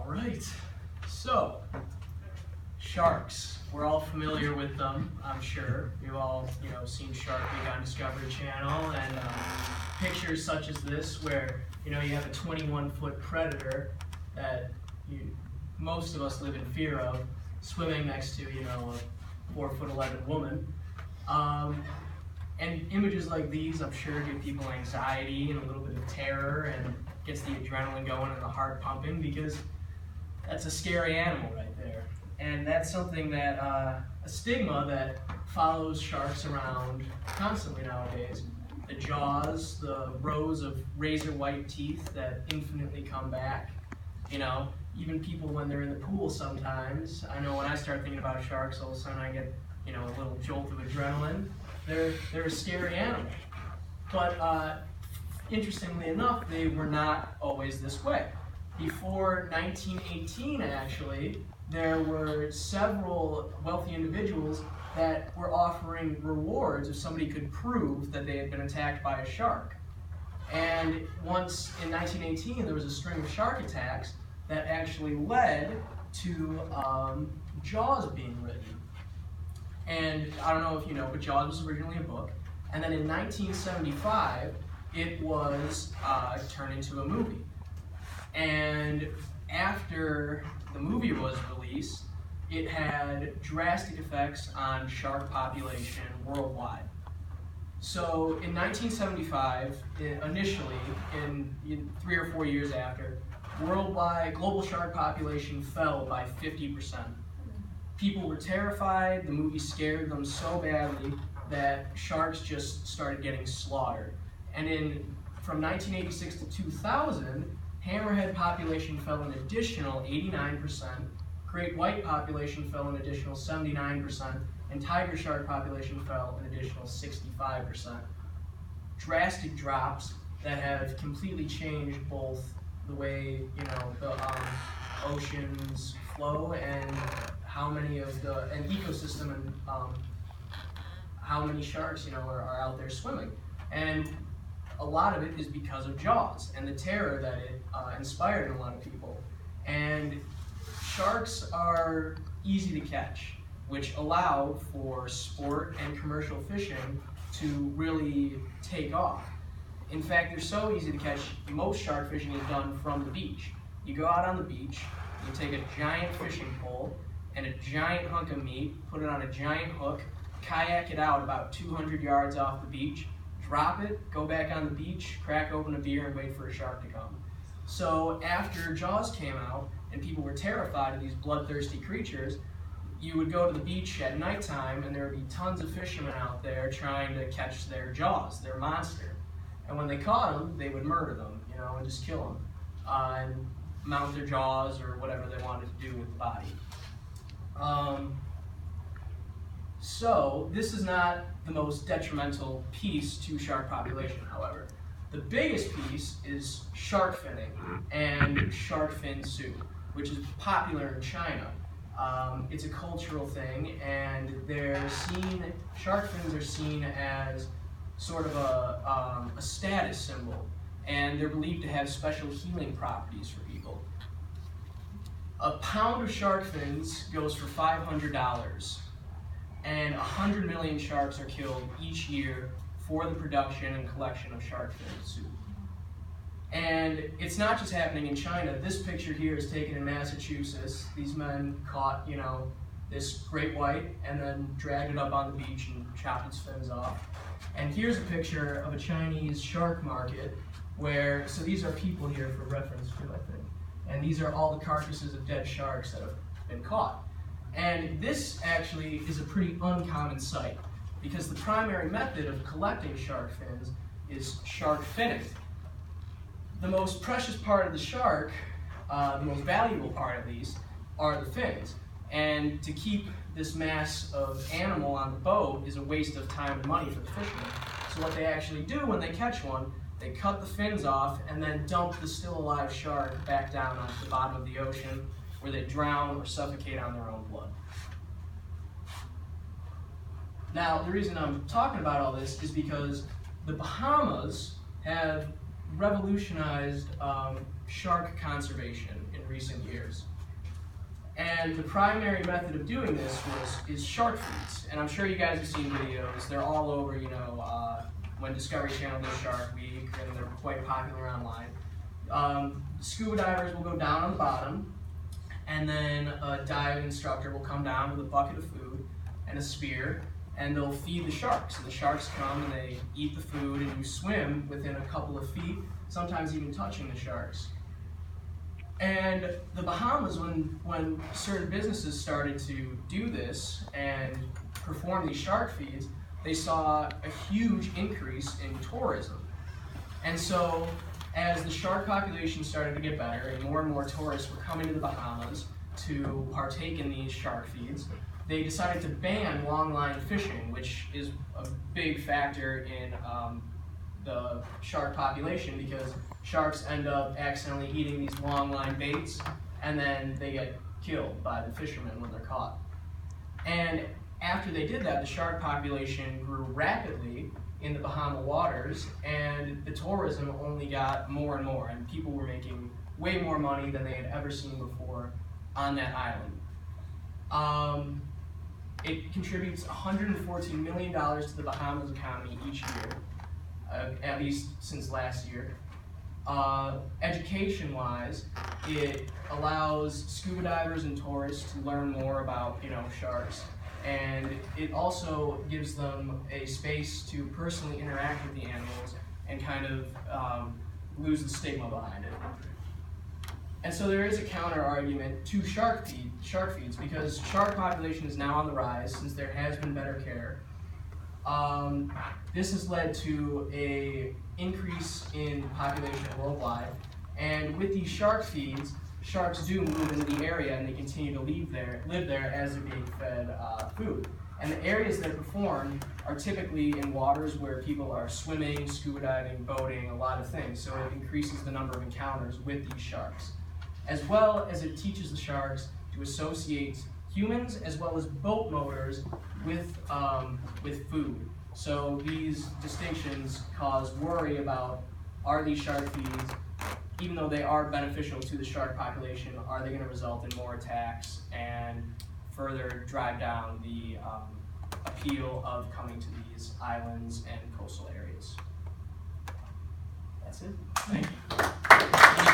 right, so sharks. We're all familiar with them, I'm sure. You've all, seen Shark Week on Discovery Channel, and pictures such as this, where you have a 21-foot predator that most of us live in fear of, swimming next to a 4'11" woman. And images like these, I'm sure, give people anxiety and a little bit of terror, and gets the adrenaline going and the heart pumping, because that's a scary animal right there. And that's something that, a stigma that follows sharks around constantly nowadays. The jaws, the rows of razor white teeth that infinitely come back. Even people when they're in the pool sometimes, I know when I start thinking about sharks, all of a sudden I get, a little jolt of adrenaline. They're a scary animal. But interestingly enough, they were not always this way. Before 1918, actually, there were several wealthy individuals that were offering rewards if somebody could prove that they had been attacked by a shark. And once in 1918, there was a string of shark attacks that actually led to Jaws being written. And I don't know if you know, but Jaws was originally a book. And then in 1975, it was turned into a movie. And after the movie was released, it had drastic effects on shark population worldwide. So in 1975, initially, in 3 or 4 years after, worldwide global shark population fell by 50%. People were terrified, the movie scared them so badly that sharks just started getting slaughtered. And from 1986 to 2000, hammerhead population fell an additional 89%, great white population fell an additional 79%, and tiger shark population fell an additional 65%. Drastic drops that have completely changed both the way the oceans flow and how many of an ecosystem and how many sharks are out there swimming. And a lot of it is because of Jaws and the terror that it inspired in a lot of people. And sharks are easy to catch, which allowed for sport and commercial fishing to really take off. In fact, they're so easy to catch, most shark fishing is done from the beach. You go out on the beach, you take a giant fishing pole and a giant hunk of meat, put it on a giant hook, kayak it out about 200 yards off the beach, drop it, go back on the beach, crack open a beer, and wait for a shark to come. So after Jaws came out and people were terrified of these bloodthirsty creatures, you would go to the beach at nighttime and there would be tons of fishermen out there trying to catch their Jaws, their monster. And when they caught them, they would murder them, and just kill them, and mount their jaws or whatever they wanted to do with the body. So this is not the most detrimental piece to shark population, however. The biggest piece is shark finning and shark fin soup, which is popular in China. It's a cultural thing, and shark fins are seen as sort of a status symbol, and they're believed to have special healing properties for people. A pound of shark fins goes for $500, and 100 million sharks are killed each year for the production and collection of shark fin soup. And it's not just happening in China. This picture here is taken in Massachusetts. These men caught, this great white and then dragged it up on the beach and chopped its fins off. And here's a picture of a Chinese shark market so these are people here for reference too, I think. And these are all the carcasses of dead sharks that have been caught. And this actually is a pretty uncommon sight, because the primary method of collecting shark fins is shark finning. The most precious part of the shark, the most valuable part at least, are the fins. And to keep this mass of animal on the boat is a waste of time and money for the fishermen. So what they actually do when they catch one, they cut the fins off and then dump the still alive shark back down onto the bottom of the ocean, where they drown or suffocate on their own blood. Now, the reason I'm talking about all this is because the Bahamas have revolutionized shark conservation in recent years. And the primary method of doing this is shark feeds. And I'm sure you guys have seen videos. They're all over, when Discovery Channel does Shark Week, and they're quite popular online. Scuba divers will go down on the bottom, and then a dive instructor will come down with a bucket of food and a spear, and they'll feed the sharks. And the sharks come and they eat the food, and you swim within a couple of feet, sometimes even touching the sharks. And the Bahamas, when certain businesses started to do this and perform these shark feeds, they saw a huge increase in tourism. And so, as the shark population started to get better and more tourists were coming to the Bahamas to partake in these shark feeds, they decided to ban longline fishing, which is a big factor in the shark population, because sharks end up accidentally eating these longline baits, and then they get killed by the fishermen when they're caught. And after they did that, the shark population grew rapidly in the Bahama waters, and the tourism only got more and more, and people were making way more money than they had ever seen before on that island. It contributes $114 million to the Bahamas economy each year, at least since last year. Education-wise, it allows scuba divers and tourists to learn more about, sharks, and it also gives them a space to personally interact with the animals and kind of lose the stigma behind it. And so there is a counter argument to shark feeds, because shark population is now on the rise since there has been better care. This has led to an increase in population worldwide, and with these shark feeds, sharks do move into the area and they continue to live there as they're being fed food. And the areas that perform are typically in waters where people are swimming, scuba diving, boating, a lot of things, so it increases the number of encounters with these sharks. As well as it teaches the sharks to associate humans as well as boat motors with food. So these distinctions cause worry about, are these shark feeds, even though they are beneficial to the shark population, are they going to result in more attacks and further drive down the appeal of coming to these islands and coastal areas? That's it. Thank you.